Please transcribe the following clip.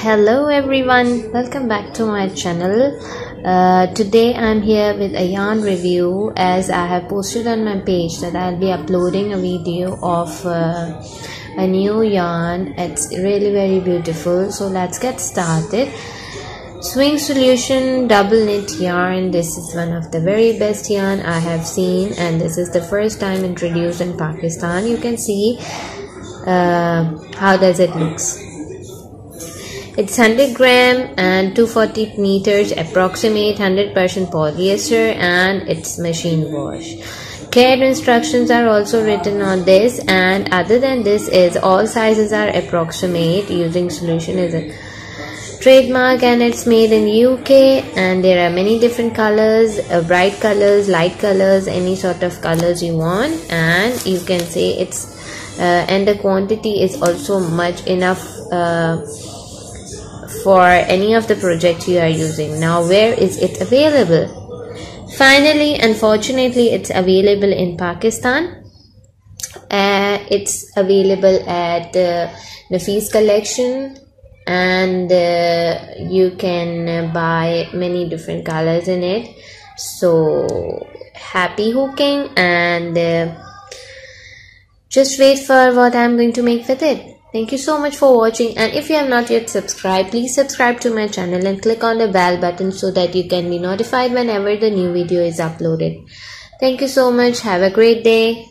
Hello everyone, welcome back to my channel. Today I'm here with a yarn review, as I have posted on my page that I'll be uploading a video of a new yarn. It's really very beautiful, so let's get started. Swing Solution double knit yarn. This is one of the very best yarn I have seen, and this is the first time introduced in Pakistan. You can see how does it looks. It's 100 gram and 240 meters, approximate 100% polyester, and it's machine wash. Care instructions are also written on this, and other than this is all sizes are approximate. Using Solution is a trademark and it's made in UK, and there are many different colors, bright colors, light colors, any sort of colors you want, and you can say it's and the quantity is also much enough for any of the projects you are using. Now, where is it available? Finally, unfortunately, it's available in Pakistan. It's available at Nafis collection, and you can buy many different colors in it. So happy hooking, and just wait for what I'm going to make with it. Thank you so much for watching, and if you have not yet subscribed, please subscribe to my channel and click on the bell button so that you can be notified whenever the new video is uploaded. Thank you so much. Have a great day.